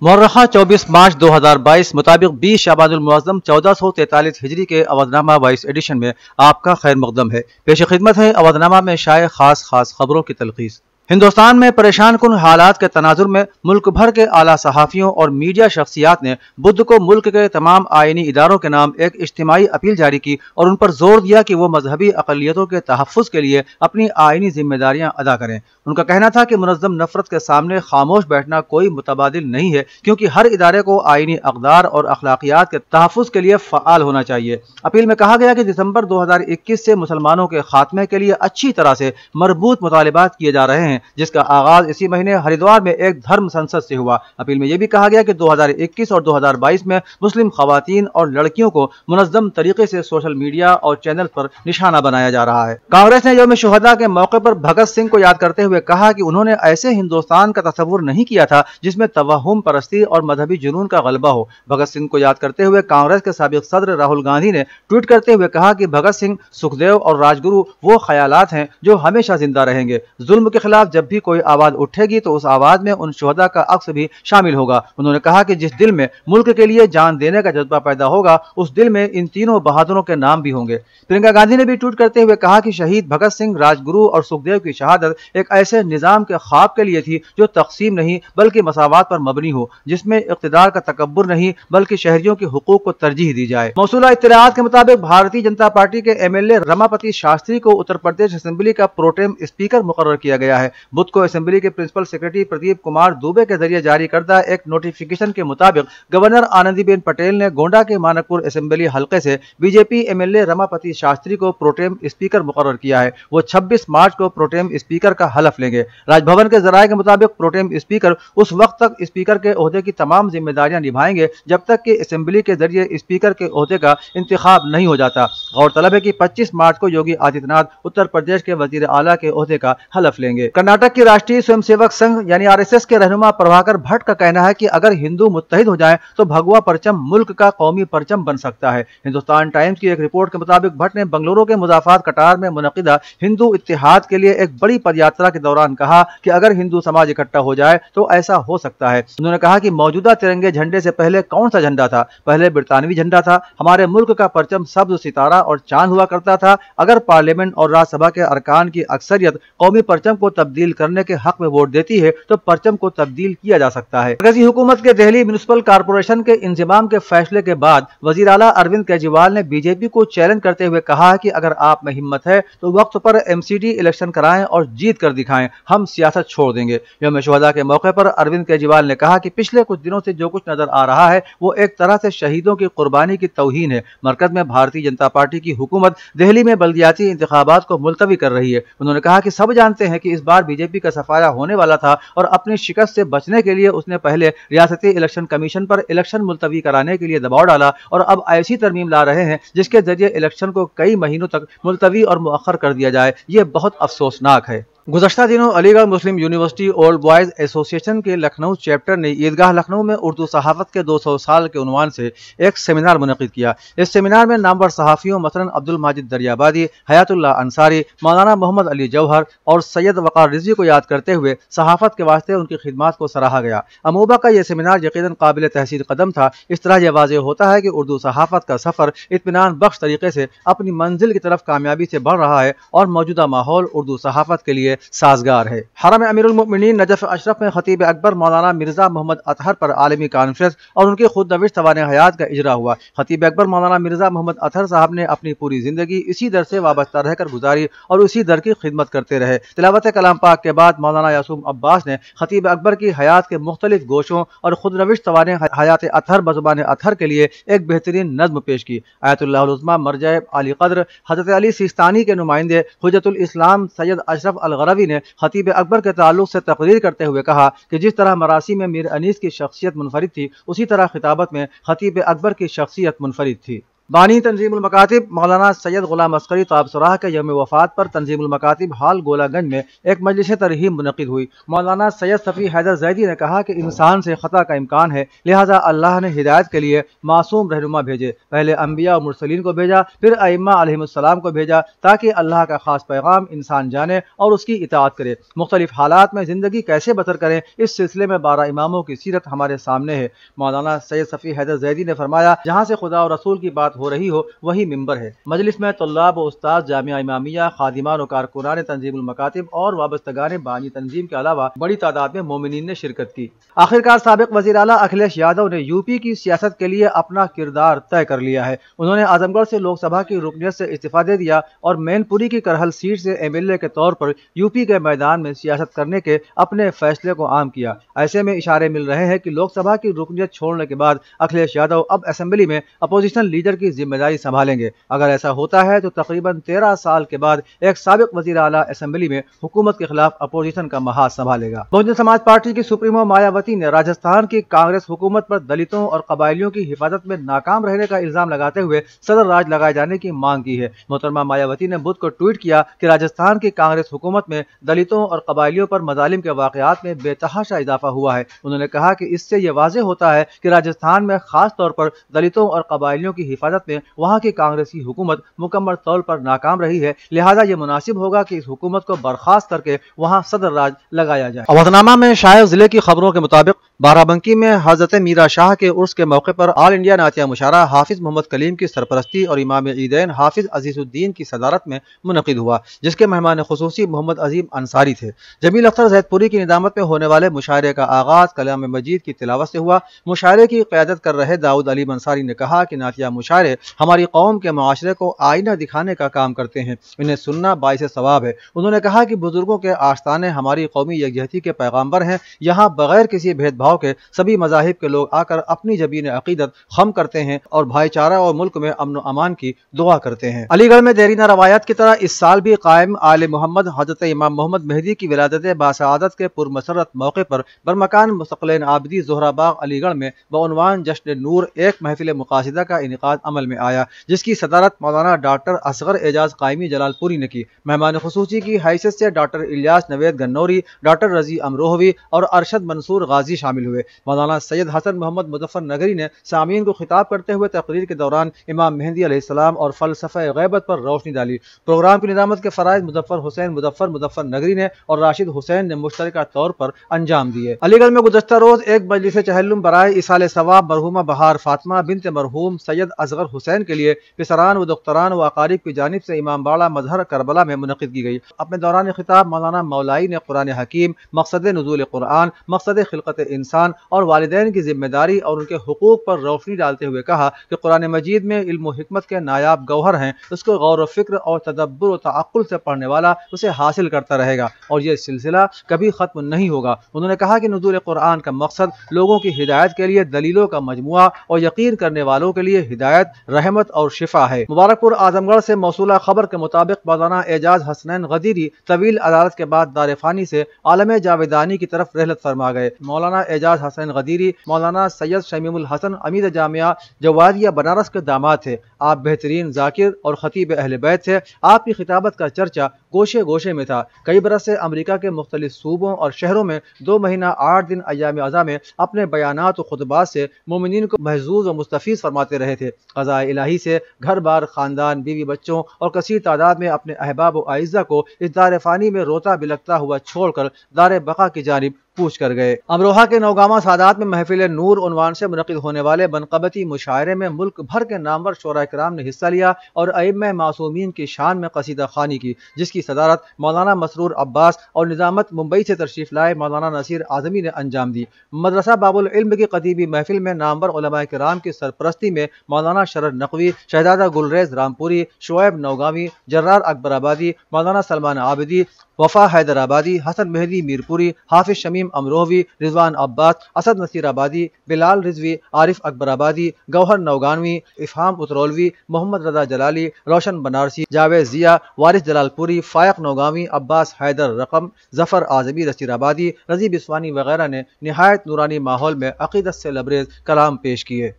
मौर्रखा 24 मार्च 2022 मुताबिक 20 शाबानुल मुअज़्ज़म 1443 हिजरी के अवधनामा 22 एडिशन में आपका खैर मक़दम है। पेश खिदमत है अवधनामा में शाये खास खबरों की तलखीस। हिंदुस्तान में परेशान कुन हालात के तनाजुर में मुल्क भर के आला सहाफ़ियों और मीडिया शख्सियात ने बुध को मुल्क के तमाम आइनी इदारों के नाम एक इज्तिमाई अपील जारी की और उन पर जोर दिया कि वो मजहबी अक़लियतों के तहफ़्फ़ुज़ के लिए अपनी आइनी जिम्मेदारियां अदा करें। उनका कहना था कि मुनज़्ज़म नफ़रत के सामने खामोश बैठना कोई मुतबादिल नहीं है, क्योंकि हर इदारे को आइनी अक़दार और अखलाकियात के तहफ़्फ़ुज़ के लिए फ़आल होना चाहिए। अपील में कहा गया कि दिसंबर 2021 से मुसलमानों के खात्मे के लिए अच्छी तरह से मरबूत मुतालिबात किए जा रहे हैं, जिसका आगाज इसी महीने हरिद्वार में एक धर्म संसद से हुआ। अपील में यह भी कहा गया कि 2021 और 2022 में मुस्लिम खवातीन और लड़कियों को मुनज़्ज़म तरीके से सोशल मीडिया और चैनल पर निशाना बनाया जा रहा है। कांग्रेस ने यौम शुहदा के मौके पर भगत सिंह को याद करते हुए कहा कि उन्होंने ऐसे हिंदुस्तान का तसव्वुर नहीं किया था जिसमें तवहुम परस्ती और मजहबी जुनून का गलबा हो। भगत सिंह को याद करते हुए कांग्रेस के साबिक सदर राहुल गांधी ने ट्वीट करते हुए कहा कि भगत सिंह, सुखदेव और राजगुरु वो ख्यालात हैं जो हमेशा जिंदा रहेंगे। जुल्म के खिलाफ जब भी कोई आवाज उठेगी तो उस आवाज में उन शुहदा का अक्स भी शामिल होगा। उन्होंने कहा कि जिस दिल में मुल्क के लिए जान देने का जज्बा पैदा होगा, उस दिल में इन तीनों बहादुरों के नाम भी होंगे। प्रियंका गांधी ने भी ट्वीट करते हुए कहा कि शहीद भगत सिंह, राजगुरु और सुखदेव की शहादत एक ऐसे निजाम के ख्वाब के लिए थी जो तकसीम नहीं बल्कि मसावात पर मबनी हो, जिसमें इक़्तिदार का तकब्बुर नहीं बल्कि शहरियों के हुकूक को तरजीह दी जाए। मौसूला इत्तलाआत के मुताबिक भारतीय जनता पार्टी के एमएलए रमापति शास्त्री को उत्तर प्रदेश असेंबली का प्रोटेम स्पीकर मुकर्रर किया गया है। बुध को असेंबली के प्रिंसिपल सेक्रेटरी प्रदीप कुमार दुबे के जरिए जारी करदा एक नोटिफिकेशन के मुताबिक गवर्नर आनंदीबेन पटेल ने गोंडा के मानकपुर असेंबली हलके से बीजेपी एमएलए रमापति शास्त्री को प्रोटेम स्पीकर मुकर्रर किया है। वो 26 मार्च को प्रोटेम स्पीकर का हलफ लेंगे। राजभवन के जराये के मुताबिक प्रोटेम स्पीकर उस वक्त तक स्पीकर के ओहदे की तमाम जिम्मेदारियां निभाएंगे जब तक कि असेंबली के जरिए स्पीकर के ओहदे का इंतखाब नहीं हो जाता। गौरतलब है कि 25 मार्च को योगी आदित्यनाथ उत्तर प्रदेश के वजीर आला के ओहदे का हलफ लेंगे। कर्नाटक की राष्ट्रीय स्वयंसेवक संघ यानी आरएसएस के रहनुमा प्रभाकर भट्ट का कहना है कि अगर हिंदू मुत्तहिद हो जाएं तो भगवा परचम मुल्क का कौमी परचम बन सकता है। हिंदुस्तान टाइम्स की एक रिपोर्ट के मुताबिक भट्ट ने बंगलुरु के मुज़ाफ़रात कटार में मुनक़िदा हिंदू इत्तिहाद के लिए एक बड़ी पदयात्रा के दौरान कहा कि अगर हिंदू समाज इकट्ठा हो जाए तो ऐसा हो सकता है। उन्होंने कहा कि मौजूदा तिरंगे झंडे से पहले कौन सा झंडा था? पहले बरतानवी झंडा था। हमारे मुल्क का परचम सब्ज़ सितारा और चांद हुआ करता था। अगर पार्लियामेंट और राज्यसभा के अरकान की अक्सरियत कौमी परचम को तब्दील करने के हक में वोट देती है तो परचम को तब्दील किया जा सकता है। मरकज़ी हुकूमत के दिल्ली म्युनिसिपल कॉर्पोरेशन के इंज़िमाम के फैसले के बाद वज़ीर आला अरविंद केजरीवाल ने बीजेपी को चैलेंज करते हुए कहा है कि अगर आप में हिम्मत है तो वक्त पर एमसीडी इलेक्शन कराएं और जीत कर दिखाएं, हम सियासत छोड़ देंगे। यौम शुहदा के मौके पर अरविंद केजरीवाल ने कहा कि पिछले कुछ दिनों से जो कुछ नजर आ रहा है वो एक तरह से शहीदों की कुर्बानी की तौहीन है। मरकज में भारतीय जनता पार्टी की हुकूमत दिल्ली में बल्दियाती इंतखाबात को मुलतवी कर रही है। उन्होंने कहा कि सब जानते हैं कि इस बार बीजेपी का सफाया होने वाला था और अपनी शिकस्त से बचने के लिए उसने पहले रियासती इलेक्शन कमीशन पर इलेक्शन मुलतवी कराने के लिए दबाव डाला और अब ऐसी तरमीम ला रहे हैं जिसके जरिए इलेक्शन को कई महीनों तक मुलतवी और मुअख्खर कर दिया जाए। ये बहुत अफसोसनाक है। गुज़श्ता दिनों अलीगढ़ मुस्लिम यूनिवर्सिटी ओल्ड बॉयज़ एसोसिएशन के लखनऊ चैप्टर ने ईदगाह लखनऊ में उर्दू सहाफ़त के 200 साल के उन्वान से एक सेमिनार मुनक़िद किया। इस सेमिनार में नामवर सहाफ़ियों मसलन अब्दुल माजिद दरियाबादी, हयातुल्लाह अंसारी, मौलाना मोहम्मद अली जौहर और सैयद वक़ार रिज़वी को याद करते हुए सहाफ़त के वास्ते उनकी खिदमात को सराहा गया। अमूबा का यह सेमिनार यकीनन काबिल तहसीन कदम था। इस तरह यह वाज़ेह होता है कि उर्दू सहाफ़त का सफ़र इत्मीनान बख्श तरीके से अपनी मंजिल की तरफ कामयाबी से बढ़ रहा है और मौजूदा माहौल उर्दू सहाफ़त के लिए साजगार है। हरम अमीरुल मोमिनीन नजफ अशरफ में खतीब अकबर मौलाना मिर्जा मोहम्मद अतहर पर आलमी कॉन्फ्रेंस और उनके खुद नविश सवाने हयात का इजरा हुआ। खतीब अकबर मौलाना मिर्जा मोहम्मद अतहर साहब ने अपनी पूरी जिंदगी इसी दर से वाबस्ता रहकर गुजारी और उसी दर की खिदमत करते रहे। तिलावत कलाम पाक के बाद मौलाना यासूम अब्बास ने खतीब अकबर की हयात के मुख्तलिफ गोशों और खुद नविश सवाने हयात अतहर बज़ुबान अतहर के लिए एक बेहतरीन नज़्म पेश की। आयतुल्लाह उज़्मा मरजा अली क़द्र हज़रत अली सिस्तानी के नुमाइंदे हुज्जतुल इस्लाम सैयद अशरफ अल-गरवी ने खतीब अकबर के ताल्लुक से तकरीर करते हुए कहा कि जिस तरह मरासी में मीर अनीस की शख्सियत मुनफरिद थी, उसी तरह खिताबत में खतीब अकबर की शख्सियत मुनफरिद थी। بانی تنظیم المکاتب مولانا سید غلام عسکری تابسراہ کے یوم وفات پر تنظیم المکاتب ہال گولہ گنج میں ایک مجلس ترحیم منعقد ہوئی۔ مولانا سید صفی حیدر زیدی نے کہا کہ انسان سے خطا کا امکان ہے، لہٰذا اللہ نے ہدایت کے لیے معصوم رہنما بھیجے، پہلے انبیاء اور مرسلین کو بھیجا، پھر ائمہ علیہم السلام کو بھیجا تاکہ اللہ کا خاص پیغام انسان جانے اور اس کی اطاعت کرے۔ مختلف حالات میں زندگی کیسے بسر کریں، اس سلسلے میں 12 اماموں کی سیرت ہمارے سامنے ہے۔ مولانا سید صفی حیدر زیدی نے فرمایا، جہاں سے خدا اور رسول کی بات ہو رہی ہو وہی ممبر ہے۔ مجلس میں طلاب و استاد جامعہ امامیہ، خادمان و کارکنان تنظیم المکاتب اور وابستگان بانی تنظیم کے علاوہ بڑی تعداد میں مومنین نے شرکت کی۔ آخرکار سابق وزیر اعلیٰ اکھلیش یادو نے یو پی کی سیاست کے لیے اپنا کردار طے کر لیا ہے۔ انہوں نے اعظم گڑھ سے لوک سبھا کی رکنیت سے استعفیٰ دے دیا اور مین پوری کی کرہل سیٹ سے MLA کے طور پر یو پی کے میدان میں سیاست کرنے کے اپنے فیصلے کو عام کیا۔ ایسے میں اشارے مل رہے ہیں کہ لوک سبھا کی رکنیت چھوڑنے کے بعد اکھلیش یادو اب اسمبلی میں اپوزیشن لیڈر کی ذمہ داری سنبھالیں گے۔ اگر ایسا ہوتا ہے تو تقریباً 13 سال کے بعد ایک سابق وزیر اعلیٰ اسمبلی میں حکومت کے خلاف اپوزیشن کا محاذ سنبھالے گا۔ بہوجن سماج پارٹی کی سپریمو مایاوتی نے راجستھان کی کانگریس حکومت پر دلتوں اور قبائلیوں کی حفاظت میں ناکام رہنے کا الزام لگاتے ہوئے صدر راج لگائے جانے کی مانگ کی ہے۔ محترمہ مایاوتی نے بدھ کو ٹویٹ کیا کہ راجستھان کی کانگریس حکومت میں دلتوں اور قبائلیوں پر مظالم کے واقعات میں بے تحاشا اضافہ ہوا ہے۔ انہوں نے کہا کہ اس سے یہ واضح ہوتا ہے کہ راجستھان میں خاص طور پر دلتوں اور قبائلیوں کی حفاظت میں وہاں کی کانگریسی حکومت مکمل طور پر ناکام رہی ہے، لہذا یہ مناسب ہوگا کہ اس حکومت کو برخاست کر کے وہاں صدر راج لگایا جائے۔ اودھنامہ میں شائع ضلع کی خبروں کے مطابق بارہ بنکی میں حضرت میرا شاہ کے عرس کے موقع پر آل انڈیا نعتیہ مشاعرہ حافظ محمد کلیم کی سرپرستی اور امام عیدین حافظ عزیز الدین کی صدارت میں منعقد ہوا، جس کے مہمان خصوصی محمد عظیم انصاری تھے۔ جمیل اختر زید پوری کی ندامت میں ہونے والے مشاعرے کا آغاز کلام مجید کی تلاوت سے ہوا۔ مشاعرے کی قیادت کر رہے داؤد علیم انصاری نے کہا کہ نعتیہ مشاعرے ہماری قوم کے معاشرے کو آئینہ دکھانے کا کام کرتے ہیں، انہیں سننا باعث ثواب ہے۔ انہوں نے کہا کہ بزرگوں کے آستانے ہماری قومی یکجہتی کے پیغامبر ہیں، یہاں بغیر کسی بھید بھاؤ کے سبھی مذاہب کے لوگ آ کر اپنی جبین عقیدت خم کرتے ہیں اور بھائی چارہ اور ملک میں امن و امان کی دعا کرتے ہیں۔ علی گڑھ میں دیرینہ روایات کی طرح اس سال بھی قائم آل محمد حضرت امام محمد مہدی کی ولادت باسعادت کے پرمسرت موقع پر برمکان مستقلین آبدی زہرہ باغ علی گڑھ میں بعنوان جشن نور ایک محفل مقاصدہ کا انعقاد عمل میں آیا، جس کی صدارت مولانا ڈاکٹر اصغر اعجاز قائمی جلال پوری نے کی۔ مہمان خصوصی کی حیثیت سے ڈاکٹر الیاس نوید گنوری، ڈاکٹر رضی امروہوی اور ارشد منصور غازی شامل ہوئے۔ مولانا سید حسن محمد مظفر نگری نے سامعین کو خطاب کرتے ہوئے تقریر کے دوران امام مہدی علیہ السلام اور فلسفہ غیبت پر روشنی ڈالی۔ پروگرام کی نظامت کے فرائض مظفر حسین مظفر نگری نے اور راشد حسین نے مشترکہ طور پر انجام دیے۔ علی گڑھ میں گزشتہ روز ایک مجلس چہلم برائے ایصال ثواب مرحومہ بہار فاطمہ بنت مرحوم سید اصغر حسین کے لیے پسران و دختران و اقارب کی جانب سے امام باڑہ مظہر کربلا میں منعقد کی گئی۔ اپنے دوران خطاب مولانا مولائی نے قرآن حکیم، مقصد نزول قرآن، مقصد خلقت انسان اور والدین کی ذمہ داری اور ان کے حقوق پر روشنی ڈالتے ہوئے کہا کہ قرآن مجید میں علم و حکمت کے نایاب گوہر ہیں، اس کو غور و فکر اور تدبر و تعقل سے پڑھنے والا اسے حاصل کرتا رہے گا اور یہ سلسلہ کبھی ختم نہیں ہوگا۔ انہوں نے کہا کہ نزول قرآن کا مقصد لوگوں کی ہدایت کے لیے دلیلوں کا مجموعہ اور یقین کرنے والوں کے لیے ہدایت، رحمت اور شفا ہے۔ مبارک پور اعظم گڑھ سے موصولہ خبر کے مطابق مولانا اعجاز حسنین غدیری طویل عدالت کے بعد دار فانی سے عالم جاویدانی کی طرف رحلت فرما گئے۔ مولانا اعجاز حسنین غدیری مولانا سید شمیم الحسن امید جامعہ جوادیہ بنارس کے داماد تھے۔ آپ بہترین ذاکر اور خطیب اہل بیت تھے۔ آپ کی خطابت کا چرچا گوشے گوشے میں تھا۔ کئی برس سے امریکہ کے مختلف صوبوں اور شہروں میں 2 مہینہ 8 دن ایام عزا میں اپنے بیانات و خطبات سے مومنین کو محظوظ و مستفیض فرماتے رہے تھے۔ قضاء الہی سے گھر بار، خاندان، بیوی بچوں اور کثیر تعداد میں اپنے احباب و اعزہ کو اس دار فانی میں روتا بلکتا ہوا چھوڑ کر دار بقا کی جانب پوچھ کر گئے۔ امروہہ کے نوگامہ سادات میں محفل نور عنوان سے منعقد ہونے والے بنقبتی مشاعرے میں ملک بھر کے نامور شعراء کرام نے حصہ لیا اور ائمہ معصومین کی شان میں قصیدہ خوانی کی، جس کی صدارت مولانا مسرور عباس اور نظامت ممبئی سے تشریف لائے مولانا نصیر اعظمی نے انجام دی۔ مدرسہ باب العلم کی قطیبی محفل میں نامور علماء کرام کی سرپرستی میں مولانا شرر نقوی، شہزادہ گلریز رامپوری، شعیب نوگامی، جرار اکبر آبادی، مولانا سلمان عابدی، وفا حیدر آبادی، حسن مہدی میرپوری، حافظ شمیم امروہوی، رضوان عباس، اسد نصیر آبادی، بلال رضوی، عارف اکبر آبادی، گوہر نوگانوی، افہام اترولوی، محمد رضا جلالی، روشن بنارسی، جاوید ضیاء، وارث جلال پوری، فائق نوگامی، عباس حیدر رقم، ظفر اعظمی نصیر آبادی، رضی بسوانی وغیرہ نے نہایت نورانی ماحول میں عقیدت سے لبریز کلام پیش کیے۔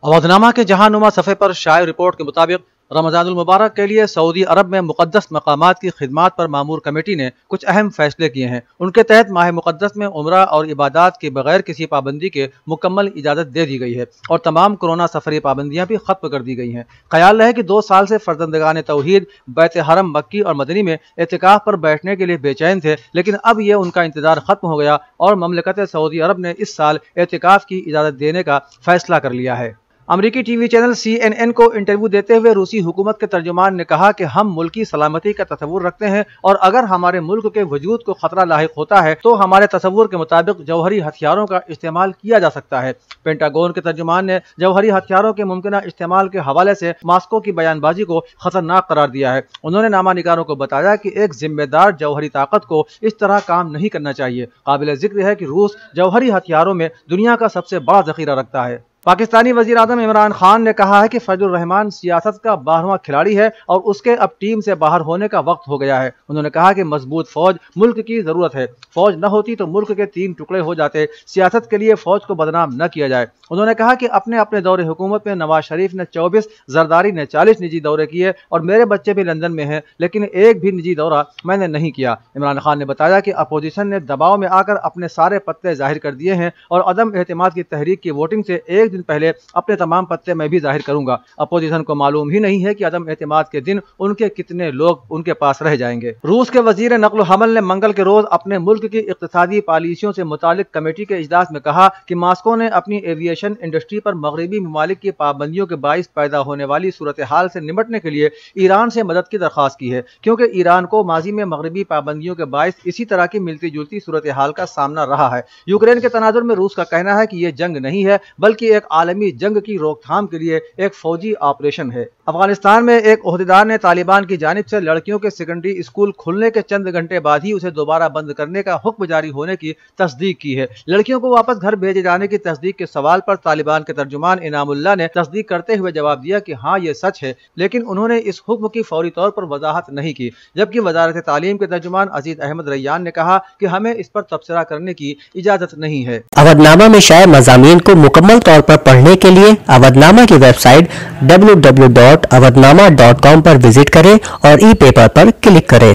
अवधनामा के जहांनुमा सफ़े पर शाये रिपोर्ट के मुताबिक रमज़ानुल मुबारक के लिए सऊदी अरब में मुक़द्दस मकामात की खिदमात पर मामूर कमेटी ने कुछ अहम फैसले किए हैं। उनके तहत माह मुक़द्दस में उम्रा और इबादत के बगैर किसी पाबंदी के मुकम्मल इजाज़त दे दी गई है और तमाम कोरोना सफरी पाबंदियाँ भी खत्म कर दी गई हैं। ख्याल रहे कि 2 साल से फर्जंदगान तौहीद बैत हरम मक्की और मदनी में एतिकाफ पर बैठने के लिए बेचैन थे, लेकिन अब ये उनका इंतजार खत्म हो गया और ममलकत सऊदी अरब ने इस साल एतिकाफ की इजाज़त देने का फैसला कर लिया है। अमरीकी टीवी चैनल CNN को इंटरव्यू देते हुए रूसी हुकूमत के तर्जुमान ने कहा कि हम मुल्क की सलामती का तसव्वुर रखते हैं और अगर हमारे मुल्क के वजूद को खतरा लाहिक होता है तो हमारे तसव्वुर के मुताबिक जौहरी हथियारों का इस्तेमाल किया जा सकता है। पेंटागन के तर्जुमान ने जौहरी हथियारों के मुमकिन इस्तेमाल के हवाले से मॉस्को की बयानबाजी को खतरनाक करार दिया है। उन्होंने नामा निगारों को बताया कि एक जिम्मेदार जौहरी ताकत को इस तरह काम नहीं करना चाहिए। काबिल जिक्र है कि रूस जौहरी हथियारों में दुनिया का सबसे बड़ा जखीरा रखता है। पाकिस्तानी वज़ीर आज़म इमरान खान ने कहा है कि फजलुर रहमान सियासत का 12वां खिलाड़ी है और उसके अब टीम से बाहर होने का वक्त हो गया है। उन्होंने कहा कि मजबूत फौज मुल्क की जरूरत है, फौज न होती तो मुल्क के 3 टुकड़े हो जाते। सियासत के लिए फौज को बदनाम न किया जाए। उन्होंने कहा कि अपने अपने दौरे हुकूमत में नवाज शरीफ ने 24, जरदारी ने 40 निजी दौरे किए और मेरे बच्चे भी लंदन में हैं, लेकिन एक भी निजी दौरा मैंने नहीं किया। इमरान खान ने बताया कि अपोजिशन ने दबाव में आकर अपने सारे पत्ते जाहिर कर दिए हैं और अदम एतमाद की तहरीक की वोटिंग से एक दिन पहले अपने तमाम पत्ते मैं भी जाहिर करूंगा। अपोजिशन को मालूम ही नहीं है कि अदम एतमाद के दिन उनके कितने लोग उनके पास रह जाएंगे। रूस के वजीर नक्ल हमल ने मंगल के रोज अपने मुल्क की इक्तिसादी पॉलिसियों से मुतालिक कमेटी के इजलास में कहा कि मॉस्को ने अपनी एविएशन इंडस्ट्री पर मगरबी ममालिक की पाबंदियों के बाइस पैदा होने वाली सूरत हाल से निपटने के लिए ईरान से मदद की दरख्वास्त की है, क्योंकि ईरान को माजी में मगरबी पाबंदियों के बाइस इसी तरह की मिलती जुलती सूरत हाल का सामना रहा है। यूक्रेन के तनाजुर में रूस का कहना है कि यह जंग नहीं है बल्कि एक आलमी जंग की रोकथाम के लिए एक फौजी ऑपरेशन है। अफगानिस्तान में एक ओहदेदार ने तालिबान की जानिब से लड़कियों के सेकेंडरी स्कूल खुलने के चंद घंटे बाद ही उसे दोबारा बंद करने का हुक्म जारी होने की तस्दीक की है। लड़कियों को वापस घर भेजे जाने की तस्दीक के सवाल पर तालिबान के तर्जुमान इनामुल्लाह ने तस्दीक करते हुए जवाब दिया कि हाँ ये सच है, लेकिन उन्होंने इस हुक्म की फौरी तौर पर वजाहत नहीं की। जबकि वजारत तालीम के तर्जुमान अजीज अहमद रैयान ने कहा कि हमें इस पर तबसरा करने की इजाजत नहीं है। अवधनामा में शाये मज़ामीन को मुकम्मल तौर पर पढ़ने के लिए अवधनामा की वेबसाइट www.awadhnama.com पर विजिट करें और ई पेपर पर क्लिक करें।